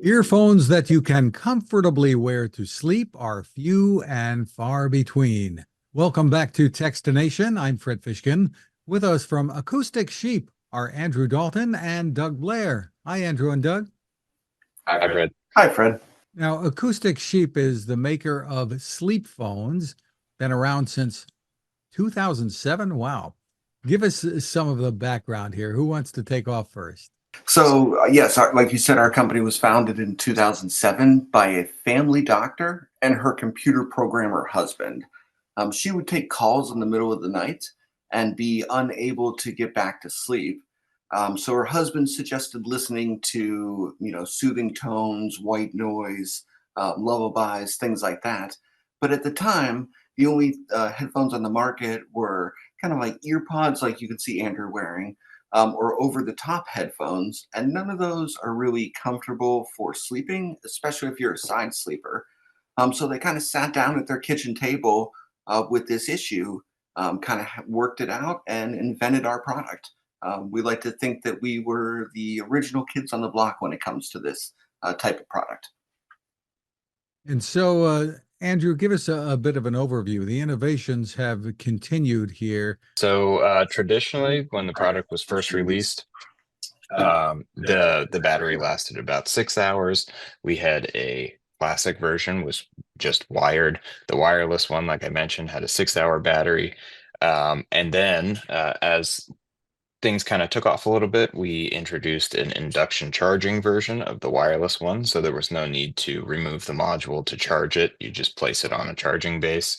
Earphones that you can comfortably wear to sleep are few and far between. Welcome back to Techstination. I'm Fred Fishkin. With us from Acoustic Sheep are Andrew Dalton and Doug Blair. Hi, Andrew and Doug. Hi, Fred. Hi, Fred. Now, Acoustic Sheep is the maker of SleepPhones, been around since 2007. Wow. Give us some of the background here. Who wants to take off first? So, yes, like you said, our company was founded in 2007 by a family doctor and her computer programmer husband. She would take calls in the middle of the night and be unable to get back to sleep. So her husband suggested listening to, soothing tones, white noise, lullabies, things like that. But at the time, the only headphones on the market were kind of like ear pods, like you could see Andrew wearing, or over the top headphones. And none of those are really comfortable for sleeping, especially if you're a side sleeper. So they kind of sat down at their kitchen table with this issue, kind of worked it out and invented our product. We like to think that we were the original kids on the block when it comes to this type of product. And so, Andrew, give us a bit of an overview. The innovations have continued here. So traditionally, when the product was first released, the battery lasted about 6 hours. We had a classic version was just wired. The wireless one, like I mentioned, had a 6 hour battery. And then as things kind of took off a little bit, we introduced an induction charging version of the wireless one. So there was no need to remove the module to charge it. You just place it on a charging base.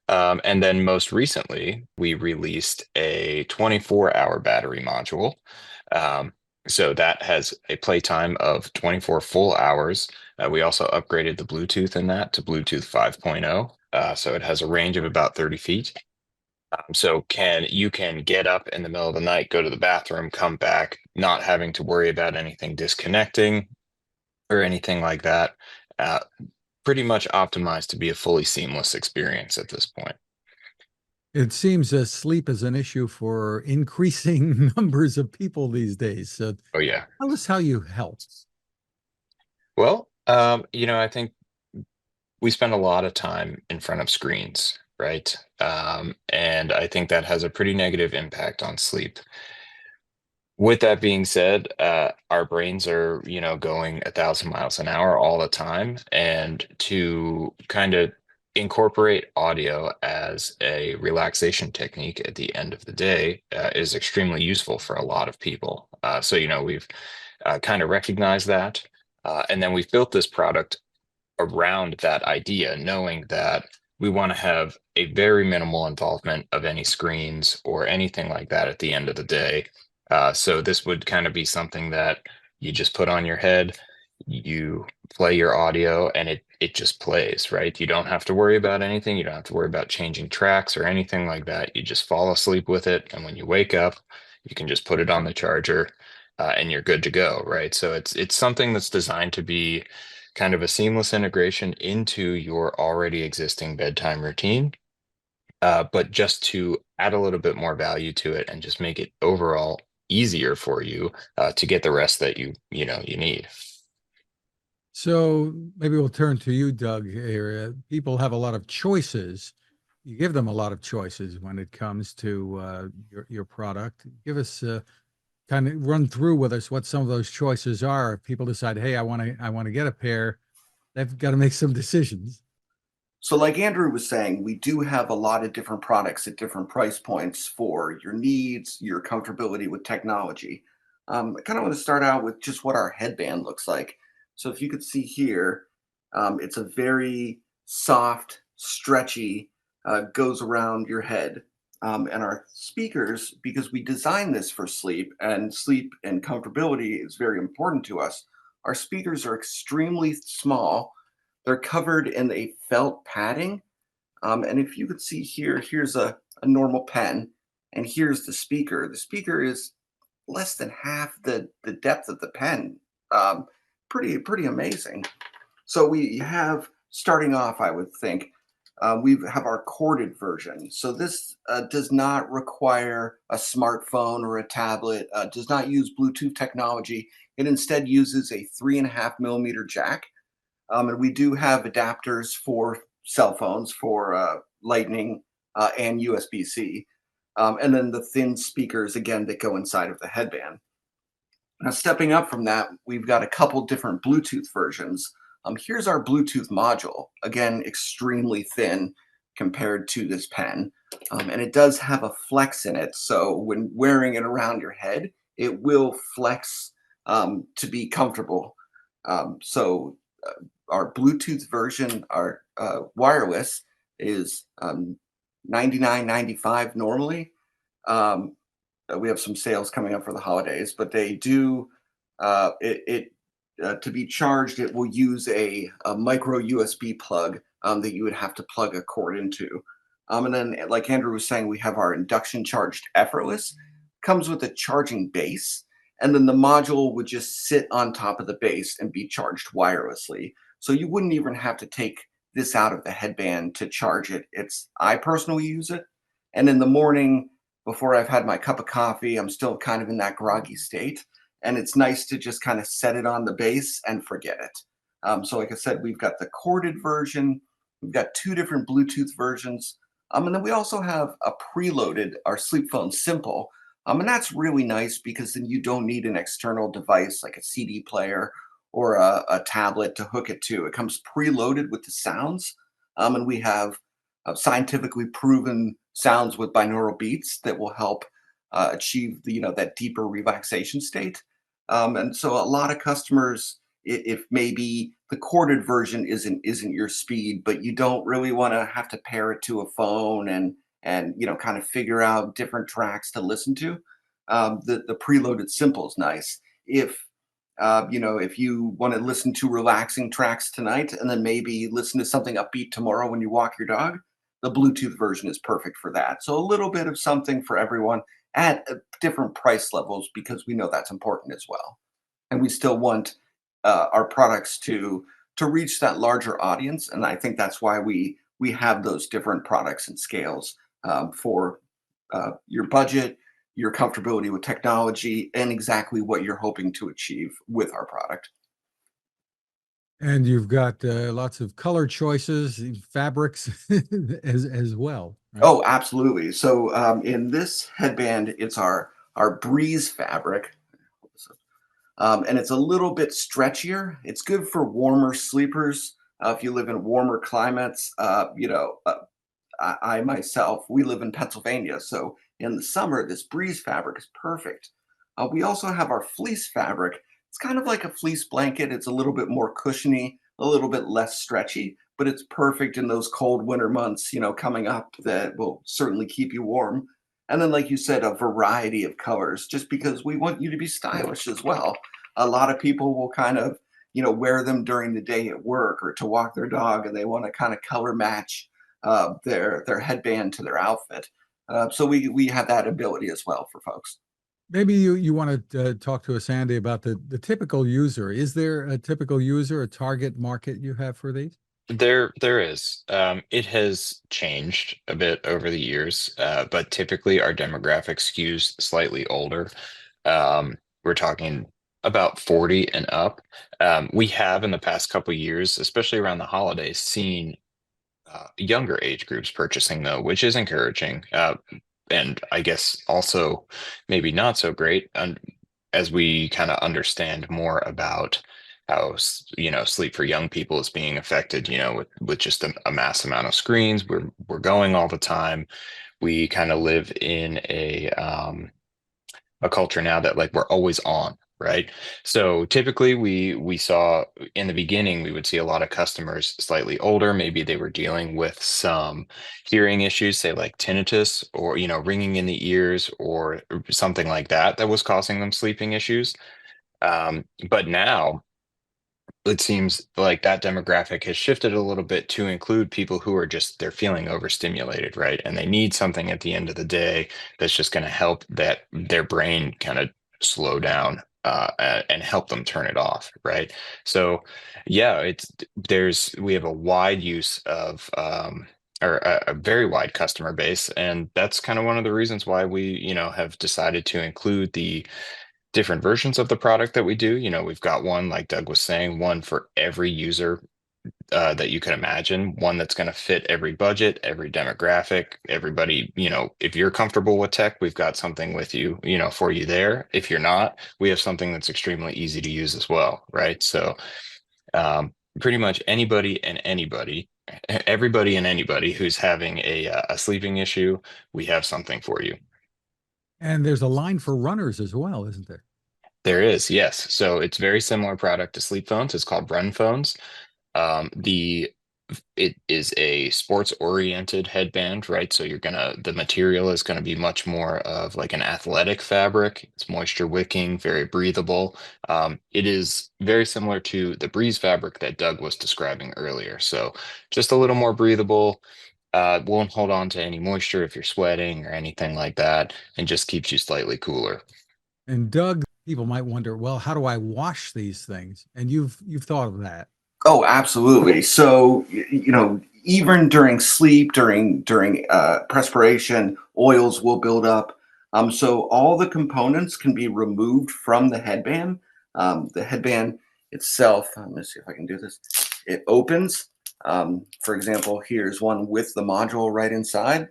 And then most recently, we released a 24-hour battery module. So that has a playtime of 24 full hours. We also upgraded the Bluetooth in that to Bluetooth 5.0. So it has a range of about 30 feet. So you can get up in the middle of the night, go to the bathroom, come back, not having to worry about anything disconnecting or anything like that. Pretty much optimized to be a fully seamless experience at this point. It seems sleep is an issue for increasing numbers of people these days. So Oh yeah. tell us how you help. Well, I think we spend a lot of time in front of screens, right? And I think that has a pretty negative impact on sleep. With that being said, our brains are, going 1,000 miles an hour all the time, and to kind of incorporate audio as a relaxation technique at the end of the day is extremely useful for a lot of people. So, we've kind of recognized that, and then we've built this product around that idea, knowing that we want to have a very minimal involvement of any screens or anything like that at the end of the day. So this would kind of be something that you just put on your head, you play your audio, and it just plays, right? You don't have to worry about anything. You don't have to worry about changing tracks or anything like that. You just fall asleep with it, and when you wake up, you can just put it on the charger, and you're good to go, right? So it's something that's designed to be kind of a seamless integration into your already existing bedtime routine, but just to add a little bit more value to it and just make it overall easier for you to get the rest that you need. So maybe we'll turn to you, Doug, here. People have a lot of choices. You give them a lot of choices when it comes to your product. Give us kind of run through with us what some of those choices are. If people decide, hey, I want to get a pair, they've got to make some decisions. So, like Andrew was saying, we do have a lot of different products at different price points for your needs, your comfortability with technology. I kind of want to start out with just what our headband looks like. So, if you could see here, it's a very soft, stretchy, goes around your head. And our speakers, because we designed this for sleep and comfortability is very important to us, our speakers are extremely small. They're covered in a felt padding. And if you could see here, here's a normal pen, and here's the speaker. The speaker is less than half the depth of the pen. Pretty amazing. So we have, starting off, I would think, we have our corded version. So this does not require a smartphone or a tablet, does not use Bluetooth technology. It instead uses a 3.5 millimeter jack. And we do have adapters for cell phones for Lightning and USB-C. And then the thin speakers, again, that go inside of the headband. Now, stepping up from that, we've got a couple different Bluetooth versions. Here's our Bluetooth module, again, extremely thin compared to this pen. And it does have a flex in it. So when wearing it around your head, it will flex to be comfortable. So our Bluetooth version, our wireless, is 99.95 normally. Um, we have some sales coming up for the holidays, but they do to be charged. It will use a micro USB plug that you would have to plug a cord into. And then, like Andrew was saying, we have our induction charged effortless. Comes with a charging base, and then the module would just sit on top of the base and be charged wirelessly. So you wouldn't even have to take this out of the headband to charge it. I personally use it, and in the morning before I've had my cup of coffee, I'm still kind of in that groggy state. And it's nice to just kind of set it on the base and forget it. So, like I said, we've got the corded version, we've got two different Bluetooth versions. And then we also have a preloaded, our SleepPhone Simple. And that's really nice because then you don't need an external device like a CD player or a tablet to hook it to. It comes preloaded with the sounds. And we have scientifically proven sounds with binaural beats that will help achieve that deeper relaxation state. And so a lot of customers, if maybe the corded version isn't your speed, but you don't really want to have to pair it to a phone and kind of figure out different tracks to listen to, the preloaded simple is nice. If you want to listen to relaxing tracks tonight and then maybe listen to something upbeat tomorrow when you walk your dog, the Bluetooth version is perfect for that. So a little bit of something for everyone at different price levels because we know that's important as well. And we still want our products to reach that larger audience, and I think that's why we have those different products and scales for your budget, your comfortability with technology, and exactly what you're hoping to achieve with our product. And you've got lots of color choices, fabrics as well, right? Oh, absolutely. So in this headband, it's our Breeze fabric, and it's a little bit stretchier. It's good for warmer sleepers. If you live in warmer climates, I myself, we live in Pennsylvania, so in the summer, this Breeze fabric is perfect. We also have our fleece fabric. It's kind of like a fleece blanket. It's a little bit more cushiony, a little bit less stretchy, but it's perfect in those cold winter months, coming up that will certainly keep you warm. And then, like you said, a variety of colors, just because we want you to be stylish as well. A lot of people will kind of, wear them during the day at work or to walk their dog, and they want to kind of color match their headband to their outfit. So we have that ability as well for folks. Maybe you want to talk to us, Andy, about the typical user. Is there a typical user, a target market you have for these? There is. It has changed a bit over the years, but typically our demographic skews slightly older. We're talking about 40 and up. We have in the past couple years, especially around the holidays, seen younger age groups purchasing though, which is encouraging. And I guess also maybe not so great. And as we kind of understand more about how sleep for young people is being affected, with just a mass amount of screens, we're going all the time. We kind of live in a culture now that like we're always on, right? So typically we saw in the beginning we would see a lot of customers slightly older, maybe they were dealing with some hearing issues, say like tinnitus or ringing in the ears or something like that that was causing them sleeping issues. But now it seems like that demographic has shifted a little bit to include people who are just they're feeling overstimulated, right? And they need something at the end of the day that's just going to help that their brain kind of slow down and help them turn it off, right? So yeah, we have a wide use of or a very wide customer base, and that's kind of one of the reasons why we have decided to include different versions of the product that we do. You know, we've got one, like Doug was saying, one for every user that you can imagine, one that's going to fit every budget, every demographic, everybody. You know, if you're comfortable with tech, we've got something with you, you know, for you there. If you're not, we have something that's extremely easy to use as well, right? So pretty much everybody and anybody who's having a sleeping issue, we have something for you. And there's a line for runners as well, isn't there? There is, yes. So it's very similar product to SleepPhones. It's called Run Phones. The it is a sports oriented headband, right? So the material is gonna be much more of like an athletic fabric. It's moisture wicking, very breathable. It is very similar to the Breeze fabric that Doug was describing earlier. So just a little more breathable. Won't hold on to any moisture if you're sweating or anything like that, and just keeps you slightly cooler. And Doug, people might wonder, well, how do I wash these things? And you've thought of that. Oh, absolutely. So, even during sleep, during perspiration, oils will build up. So all the components can be removed from the headband. The headband itself, let me see if I can do this. It opens. For example, here's one with the module right inside.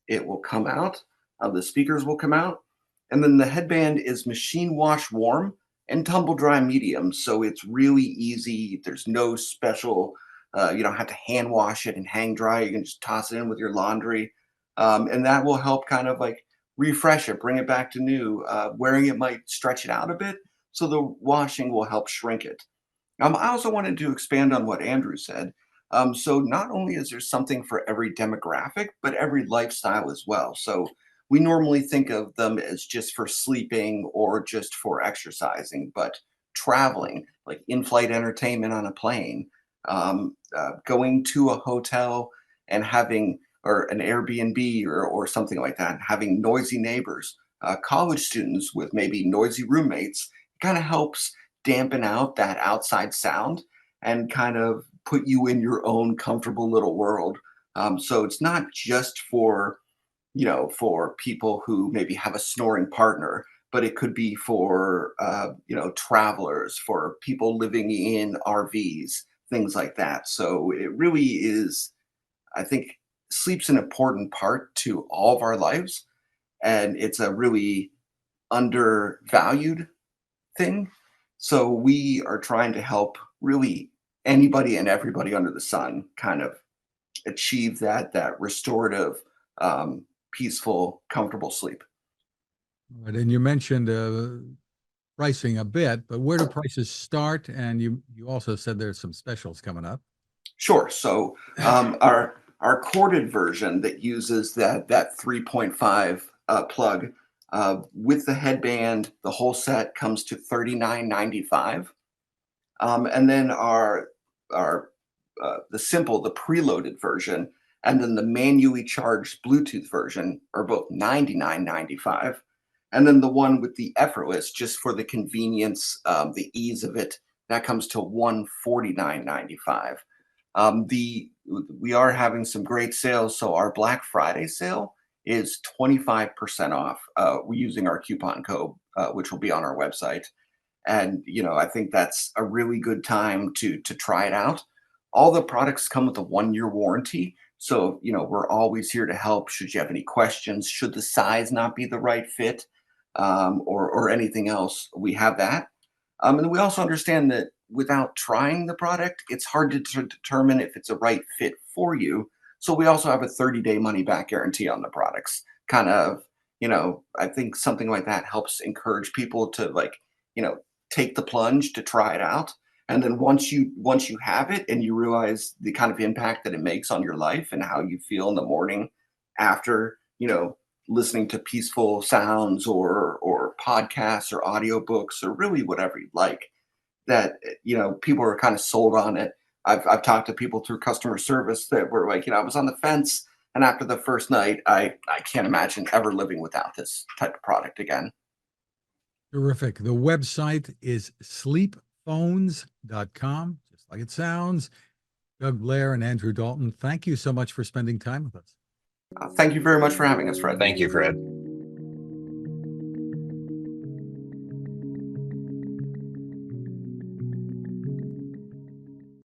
It will come out. The speakers will come out, and then the headband is machine wash warm and tumble dry medium. So it's really easy. There's no special, you don't have to hand wash it and hang dry. You can just toss it in with your laundry. And that will help kind of like refresh it, bring it back to new. Wearing it might stretch it out a bit. So the washing will help shrink it. I also wanted to expand on what Andrew said. So not only is there something for every demographic, but every lifestyle as well. So we normally think of them as just for sleeping or just for exercising, but traveling, like in-flight entertainment on a plane, going to a hotel and having, or an Airbnb or something like that, having noisy neighbors, college students with maybe noisy roommates, kind of helps dampen out that outside sound and kind of put you in your own comfortable little world. So it's not just for for people who maybe have a snoring partner, but it could be for travelers, for people living in RVs, things like that. So it really is, I think, sleep's an important part to all of our lives, and it's a really undervalued thing. So we are trying to help really anybody and everybody under the sun kind of achieve that restorative, peaceful, comfortable sleep. Right. And you mentioned pricing a bit, but where do prices start? And you also said there's some specials coming up. Sure. So our corded version that uses that 3.5 plug with the headband, the whole set comes to $39.95. And then our the preloaded version, and then the manually charged Bluetooth version are both $99.95. And then the one with the effortless, just for the convenience, the ease of it, that comes to $149.95. The We are having some great sales. So our Black Friday sale is 25% off. We're using our coupon code, which will be on our website. And I think that's a really good time to try it out. All the products come with a 1-year warranty, so we're always here to help should you have any questions, should the size not be the right fit, or anything else. We have that. And we also understand that without trying the product, it's hard to determine if it's a right fit for you. So we also have a 30-day money back guarantee on the products. Kind of, I think something like that helps encourage people to, like, you know, take the plunge to try it out. And then once you have it and you realize the kind of impact that it makes on your life and how you feel in the morning after, listening to peaceful sounds or podcasts or audiobooks or really whatever you like, that people are kind of sold on it. I've talked to people through customer service that were like, I was on the fence, and after the first night, I can't imagine ever living without this type of product again. Terrific. The website is sleepphones.com, just like it sounds. Doug Blair and Andrew Dalton, thank you so much for spending time with us. Thank you very much for having us, Fred. Thank you, Fred.